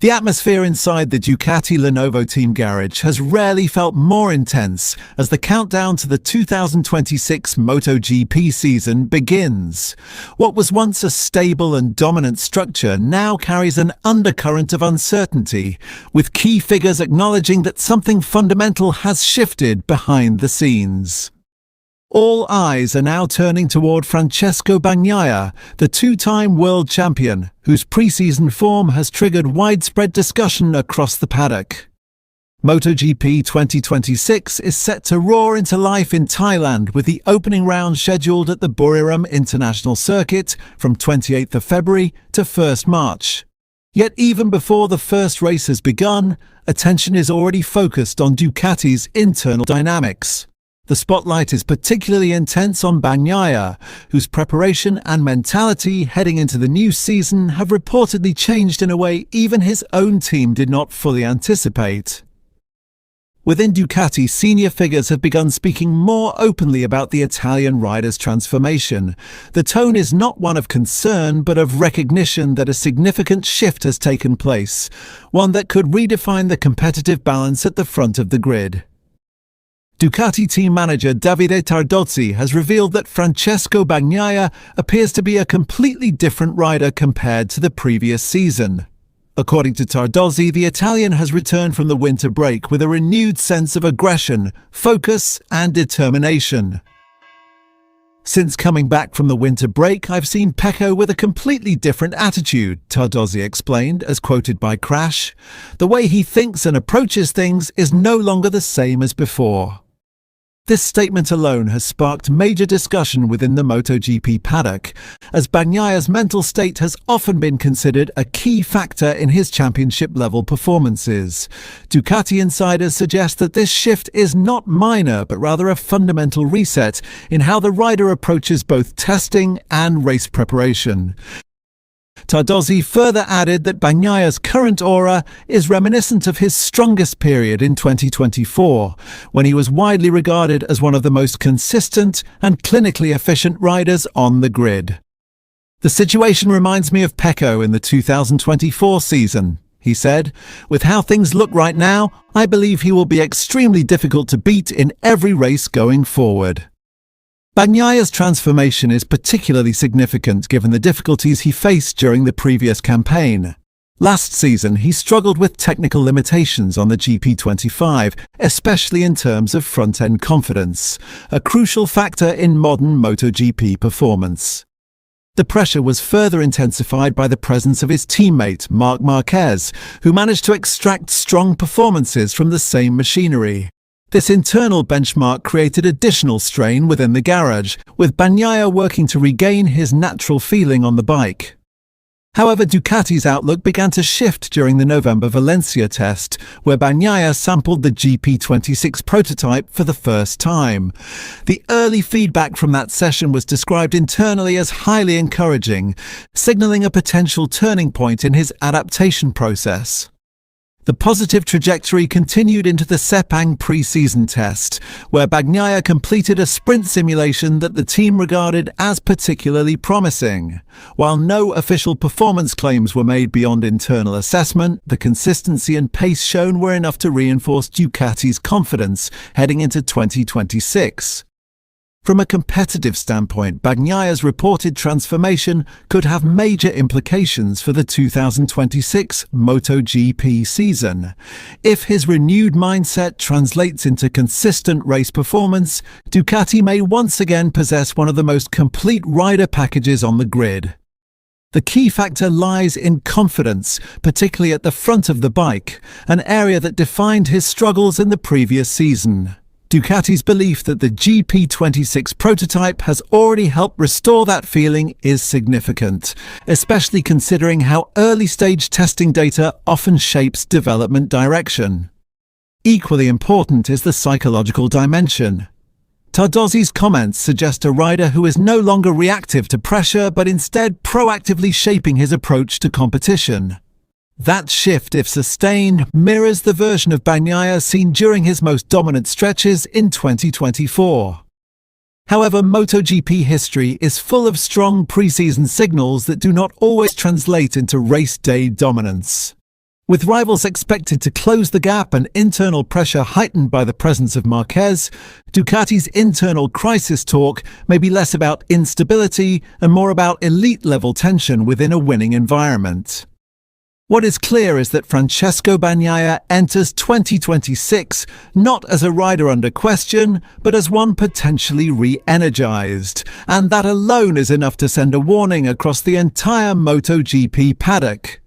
The atmosphere inside the Ducati Lenovo team garage has rarely felt more intense as the countdown to the 2026 MotoGP season begins. What was once a stable and dominant structure now carries an undercurrent of uncertainty, with key figures acknowledging that something fundamental has shifted behind the scenes. All eyes are now turning toward Francesco Bagnaia, the two-time world champion, whose pre-season form has triggered widespread discussion across the paddock. MotoGP 2026 is set to roar into life in Thailand, with the opening round scheduled at the Podium International Circuit from 28th of February to 1st March. Yet even before the first race has begun, attention is already focused on Ducati's internal dynamics. The spotlight is particularly intense on Bagnaia, whose preparation and mentality heading into the new season have reportedly changed in a way even his own team did not fully anticipate. Within Ducati, senior figures have begun speaking more openly about the Italian rider's transformation. The tone is not one of concern, but of recognition that a significant shift has taken place, one that could redefine the competitive balance at the front of the grid. Ducati team manager Davide Tardozzi has revealed that Francesco Bagnaia appears to be a completely different rider compared to the previous season. According to Tardozzi, the Italian has returned from the winter break with a renewed sense of aggression, focus, and determination. "Since coming back from the winter break, I've seen Pecco with a completely different attitude," Tardozzi explained, as quoted by Crash. "The way he thinks and approaches things is no longer the same as before." This statement alone has sparked major discussion within the MotoGP paddock, as Bagnaia's mental state has often been considered a key factor in his championship-level performances. Ducati insiders suggest that this shift is not minor, but rather a fundamental reset in how the rider approaches both testing and race preparation. Tardozzi further added that Bagnaia's current aura is reminiscent of his strongest period in 2024, when he was widely regarded as one of the most consistent and clinically efficient riders on the grid. "The situation reminds me of Pecco in the 2024 season," he said. "With how things look right now, I believe he will be extremely difficult to beat in every race going forward." Bagnaia's transformation is particularly significant given the difficulties he faced during the previous campaign. Last season, he struggled with technical limitations on the GP25, especially in terms of front-end confidence, a crucial factor in modern MotoGP performance. The pressure was further intensified by the presence of his teammate, Marquez, who managed to extract strong performances from the same machinery. This internal benchmark created additional strain within the garage, with Bagnaia working to regain his natural feeling on the bike. However, Ducati's outlook began to shift during the November Valencia test, where Bagnaia sampled the GP26 prototype for the first time. The early feedback from that session was described internally as highly encouraging, signaling a potential turning point in his adaptation process. The positive trajectory continued into the Sepang pre-season test, where Bagnaia completed a sprint simulation that the team regarded as particularly promising. While no official performance claims were made beyond internal assessment, the consistency and pace shown were enough to reinforce Ducati's confidence heading into 2026. From a competitive standpoint, Bagnaia's reported transformation could have major implications for the 2026 MotoGP season. If his renewed mindset translates into consistent race performance, Ducati may once again possess one of the most complete rider packages on the grid. The key factor lies in confidence, particularly at the front of the bike, an area that defined his struggles in the previous season. Ducati's belief that the GP26 prototype has already helped restore that feeling is significant, especially considering how early-stage testing data often shapes development direction. Equally important is the psychological dimension. Tardozzi's comments suggest a rider who is no longer reactive to pressure but instead proactively shaping his approach to competition. That shift, if sustained, mirrors the version of Bagnaia seen during his most dominant stretches in 2024. However, MotoGP history is full of strong pre-season signals that do not always translate into race day dominance. With rivals expected to close the gap and internal pressure heightened by the presence of Marquez, Ducati's internal crisis talk may be less about instability and more about elite-level tension within a winning environment. What is clear is that Francesco Bagnaia enters 2026 not as a rider under question, but as one potentially re-energized, and that alone is enough to send a warning across the entire MotoGP paddock.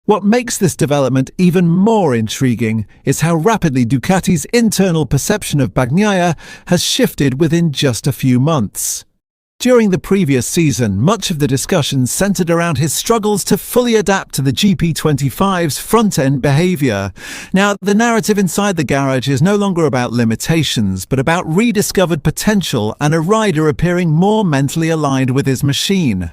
What makes this development even more intriguing is how rapidly Ducati's internal perception of Bagnaia has shifted within just a few months. During the previous season, much of the discussion centered around his struggles to fully adapt to the GP25's front-end behavior. Now, the narrative inside the garage is no longer about limitations, but about rediscovered potential and a rider appearing more mentally aligned with his machine.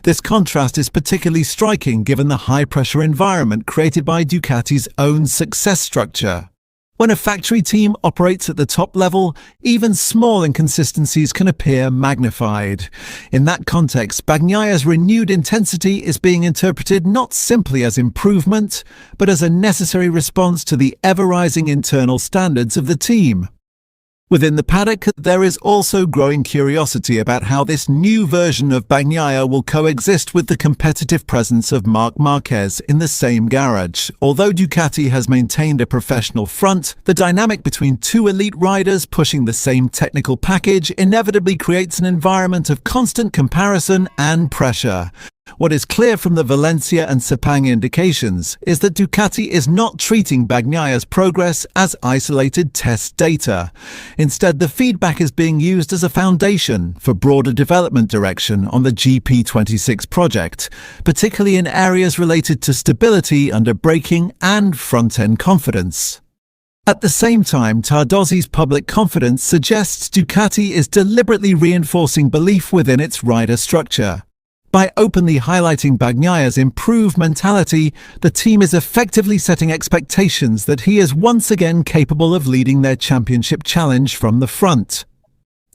This contrast is particularly striking given the high-pressure environment created by Ducati's own success structure. When a factory team operates at the top level, even small inconsistencies can appear magnified. In that context, Bagnaia's renewed intensity is being interpreted not simply as improvement, but as a necessary response to the ever-rising internal standards of the team. Within the paddock, there is also growing curiosity about how this new version of Bagnaia will coexist with the competitive presence of Marc Marquez in the same garage. Although Ducati has maintained a professional front, the dynamic between two elite riders pushing the same technical package inevitably creates an environment of constant comparison and pressure. What is clear from the Valencia and Sepang indications is that Ducati is not treating Bagnaia's progress as isolated test data. Instead, the feedback is being used as a foundation for broader development direction on the GP26 project, particularly in areas related to stability under braking and front-end confidence. At the same time, Tardozzi's public confidence suggests Ducati is deliberately reinforcing belief within its rider structure. By openly highlighting Bagnaia's improved mentality, the team is effectively setting expectations that he is once again capable of leading their championship challenge from the front.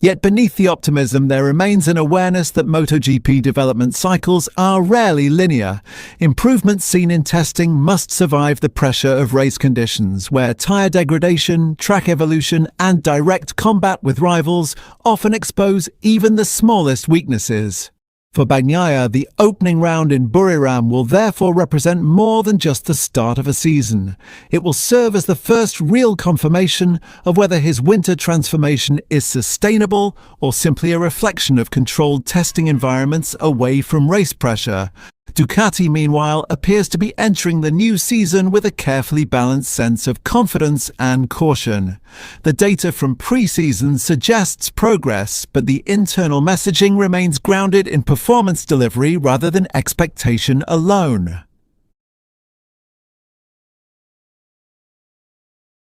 Yet beneath the optimism there remains an awareness that MotoGP development cycles are rarely linear. Improvements seen in testing must survive the pressure of race conditions, where tyre degradation, track evolution, and direct combat with rivals often expose even the smallest weaknesses. For Bagnaia, the opening round in Buriram will therefore represent more than just the start of a season. It will serve as the first real confirmation of whether his winter transformation is sustainable or simply a reflection of controlled testing environments away from race pressure. Ducati, meanwhile, appears to be entering the new season with a carefully balanced sense of confidence and caution. The data from pre-season suggests progress, but the internal messaging remains grounded in performance delivery rather than expectation alone.